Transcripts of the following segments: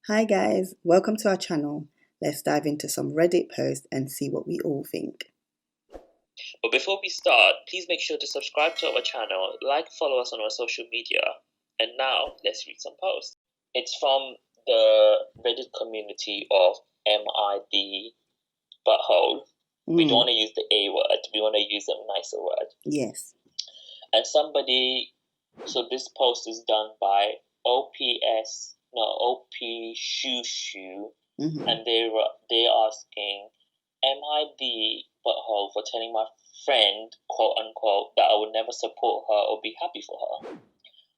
Hi guys, welcome to our channel. Let's dive into some Reddit posts and see what we all think. But before we start, please make sure to subscribe to our channel, follow us on our social media. And now, let's read some posts. It's from the Reddit community of MID butthole. We don't want to use the A word, we want to use a nicer word. Yes. And so this post is done by OP Shoo, and they're asking, am I the butthole for telling my friend, quote unquote, that I would never support her or be happy for her?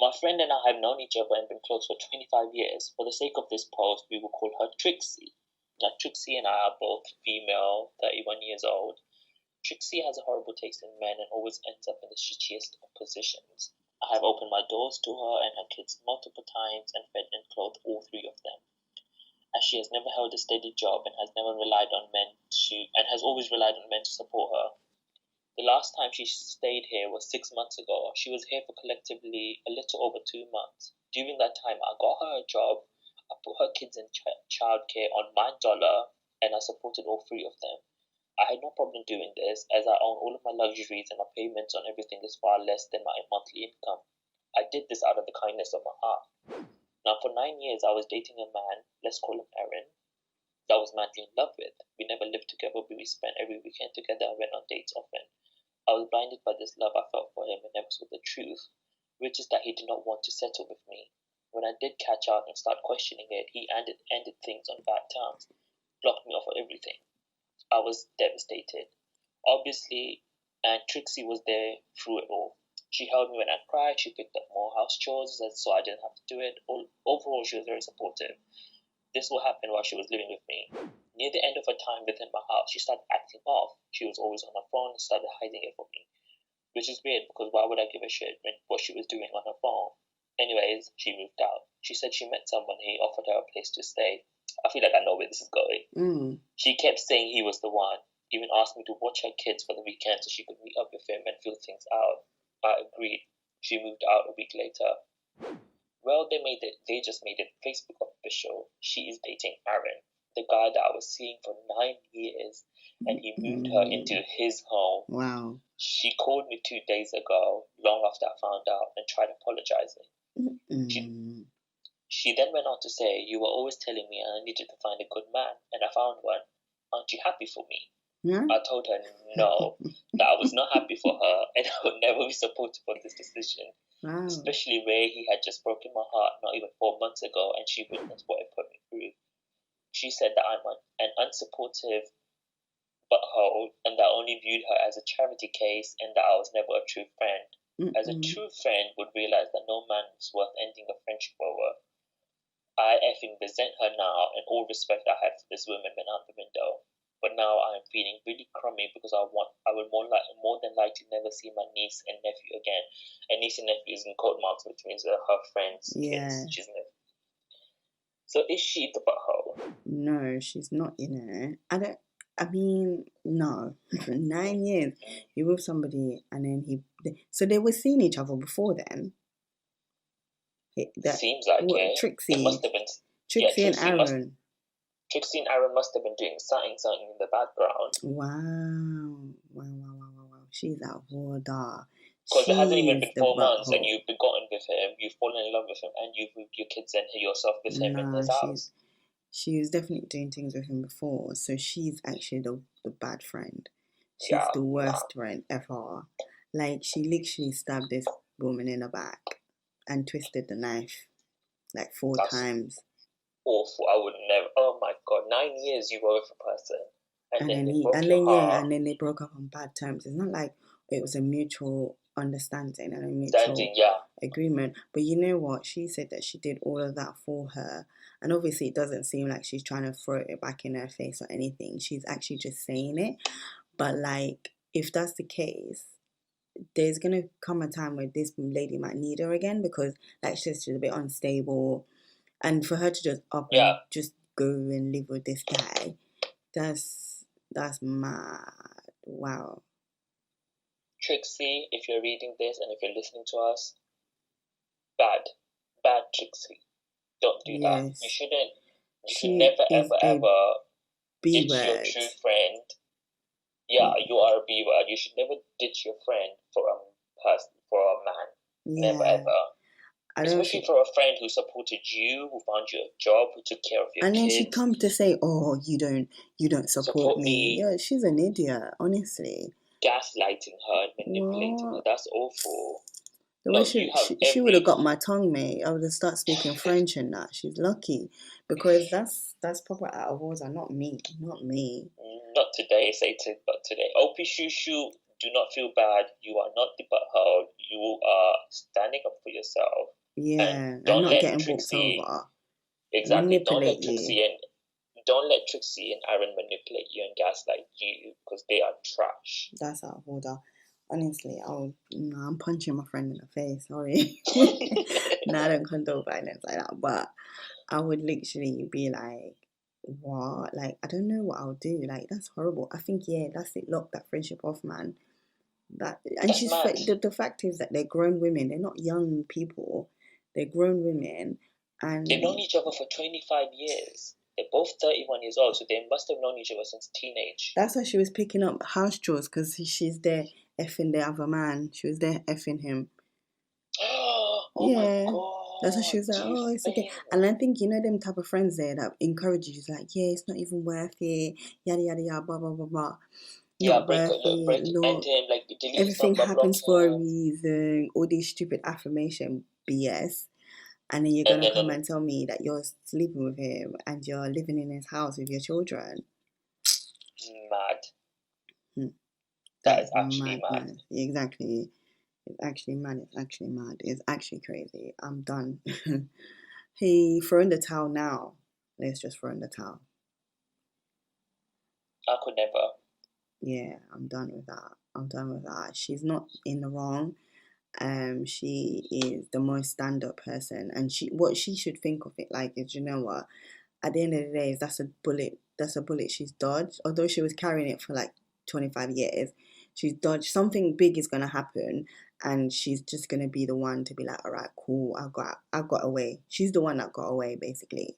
My friend and I have known each other and been close for 25 years. For the sake of this post, we will call her Trixie. Now, Trixie and I are both female, 31 years old. Trixie has a horrible taste in men and always ends up in the shittiest of positions. I have opened my doors to her and her kids multiple times and fed and clothed all three of them. As she has never held a steady job and has always relied on men to support her. The last time she stayed here was 6 months ago. She was here for collectively a little over 2 months. During that time, I got her a job, I put her kids in childcare on my dollar, and I supported all three of them. I had no problem doing this, as I own all of my luxuries and my payments on everything is far less than my monthly income. I did this out of the kindness of my heart. Now, for 9 years, I was dating a man, let's call him Aaron, that I was madly in love with. We never lived together, but we spent every weekend together and went on dates often. I was blinded by this love I felt for him and never saw the truth, which is that he did not want to settle with me. When I did catch out and start questioning it, he ended things on bad terms, blocked me off of everything. I was devastated. Obviously, and Trixie was there through it all. She held me when I cried, she picked up more house chores so I didn't have to do it. Overall, she was very supportive. This all happened while she was living with me. Near the end of her time within my house, she started acting off. She was always on her phone and started hiding it from me. Which is weird because why would I give a shit what she was doing on her phone? Anyways, she moved out. She said she met someone and he offered her a place to stay. I feel like I know where this is going. She kept saying he was the one, even asked me to watch her kids for the weekend so she could meet up with him and feel things out. I agreed. She moved out a week later. Well, they just made it Facebook official. She is dating Aaron, the guy that I was seeing for 9 years, and he moved her into his home. Wow. She called me 2 days ago, long after I found out, and tried apologizing. She then went on to say, you were always telling me I needed to find a good man, and I found one. Aren't you happy for me? Yeah. I told her no, that I was not happy for her, and I would never be supportive of this decision. Wow. Especially where he had just broken my heart not even 4 months ago, and she witnessed what it put me through. She said that I'm an unsupportive butthole, and that I only viewed her as a charity case, and that I was never a true friend. As a true friend would realize that no man is worth ending a friendship over. I effing resent her now, and all respect I had for this woman went out the window. But now I am feeling really crummy because I would more than likely never see my niece and nephew again. And niece and nephew is in quote marks, which means her friends, kids, she's nephew. So is she the butthole? No, she's not, no. 9 years. You're with somebody and then so they were seeing each other before then. Seems like it. Trixie. It must have been Trixie and Aaron. Trixie and Aaron must have been doing something in the background. Wow. She's a hoarder. Because it hasn't even been 4 months and you've gotten with him, you've fallen in love with him, and you've moved your kids and yourself with him in his house. She was definitely doing things with him before, so she's actually the bad friend. She's the worst friend ever. Like, she literally stabbed this woman in the back and twisted the knife like 4 times. Awful. I would never. Oh my god, 9 years you were with a person, and then they broke up on bad terms. It's not like it was a mutual understanding and a mutual agreement. But you know what? She said that she did all of that for her, and obviously it doesn't seem like she's trying to throw it back in her face or anything. She's actually just saying it. But like, if that's the case, there's gonna come a time where this lady might need her again, because like she's a bit unstable. And for her to just and just go and live with this guy, that's mad. Wow. Trixie, if you're reading this and if you're listening to us, bad Trixie. Don't do that. You shouldn't. You should never, ever, ever ditch your B-word. true friend. Yeah, you are a B-word. You should never ditch your friend for a person, for a man. Yeah. Never, ever. Especially for a friend who supported you, who found you a job, who took care of your kids. And then she come to say, "Oh, you don't support me." Yeah, she's an idiot, honestly. Gaslighting her, manipulating her. That's awful. The way she would have got my tongue, mate. I would have started speaking French and that. She's lucky, because that's proper out of order. Not me. Not today, Satan, but today. Opie Shushu, do not feel bad. You are not the butthole. You are standing up for yourself. Yeah, and not getting walked over. Exactly. Don't let Trixie and Aaron manipulate you and gaslight you, because they are trash. That's out of order. Honestly, I'm punching my friend in the face. Sorry. No, I don't condone violence like that. But I would literally be like, what? Like, I don't know what I'll do. Like, that's horrible. I think, yeah, that's it. Lock that friendship off, man. She's the fact is that they're grown women. They're not young people. They're grown women. And they've known each other for 25 years. They're both 31 years old, so they must have known each other since teenage. That's why she was picking up house chores, because she's there effing the other man. She was there effing him. Oh yeah. My God. That's why she was like, oh, it's okay. And I think, them type of friends there that encourage you. She's like, yeah, it's not even worth it. Yada, yada, yada, blah, blah, blah, blah. Break it, everything happens for a reason. All these stupid affirmation BS. And then you're going to come and tell me that you're sleeping with him and you're living in his house with your children. Mad. That is actually mad. Exactly. It's actually mad. It's actually crazy. I'm done. Hey, throw in the towel now. Let's just throw in the towel. I could never. Yeah, I'm done with that. She's not in the wrong. She is the most stand-up person, and what she should think of it like is, you know what, at the end of the day, that's a bullet she's dodged. Although she was carrying it for like 25 years, she's dodged. Something big is gonna happen, and she's just gonna be the one to be like, all right, cool, I got away. She's the one that got away, basically.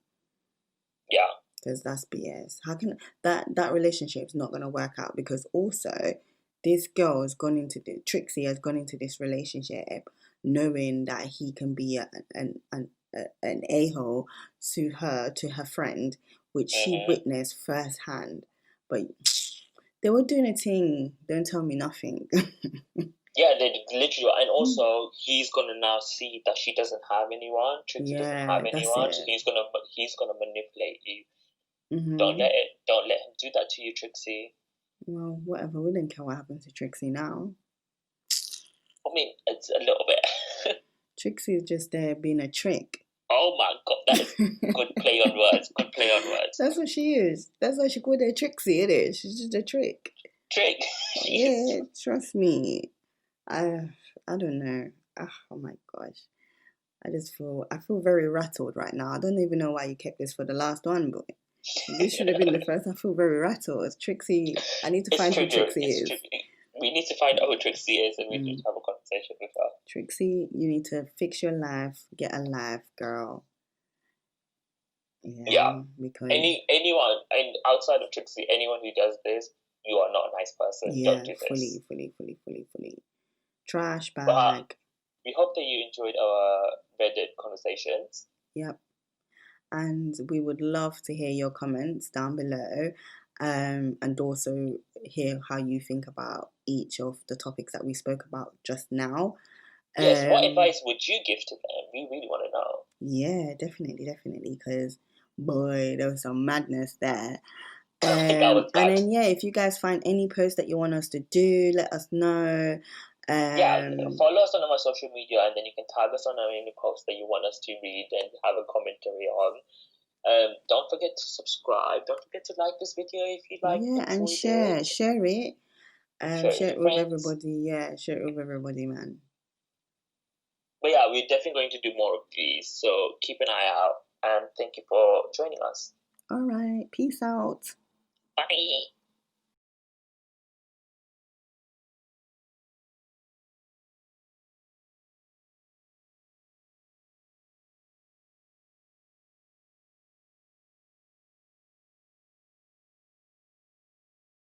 Yeah. Because that's BS. How can that relationship's not gonna work out? Because also, this girl has gone into Trixie has gone into this relationship knowing that he can be an a-hole to her friend, which she witnessed firsthand. But they were doing a thing. Don't tell me nothing. Yeah, they literally, and also he's gonna now see that she doesn't have anyone. Trixie doesn't have anyone, so he's gonna manipulate you. Mm-hmm. Don't let him do that to you, Trixie. Well, whatever. We didn't care what happens to Trixie now. I mean, it's a little bit. Trixie is just there being a trick. Oh my God, that is good play on words. Good play on words. That's what she is. That's why she called her Trixie. It is. She's just a trick. Trick. Yeah, trust me. I don't know. Oh my gosh. I feel very rattled right now. I don't even know why you kept this for the last one, but this should have been the first. I feel very rattled. Trixie, I need to find who Trixie is. We need to find out who Trixie is, and we need to have a conversation with her. Trixie, you need to fix your life, get a life, girl. Yeah. Because anyone, and outside of Trixie, anyone who does this, you are not a nice person. Yeah, don't do this. Fully. Trash bag. But we hope that you enjoyed our Reddit conversations. Yep. And we would love to hear your comments down below, and also hear how you think about each of the topics that we spoke about just now. Yes, what advice would you give to them? We really want to know. Yeah, definitely, because, boy, there was some madness there. And then, yeah, if you guys find any posts that you want us to do, let us know. Follow us on our social media, and then you can tag us on any posts that you want us to read and have a commentary on. Don't forget to subscribe. Don't forget to like this video if you like. Yeah, and share it. Share it with everybody. Yeah, share it with everybody, man. But yeah, we're definitely going to do more of these, so keep an eye out, and thank you for joining us. All right, peace out. Bye.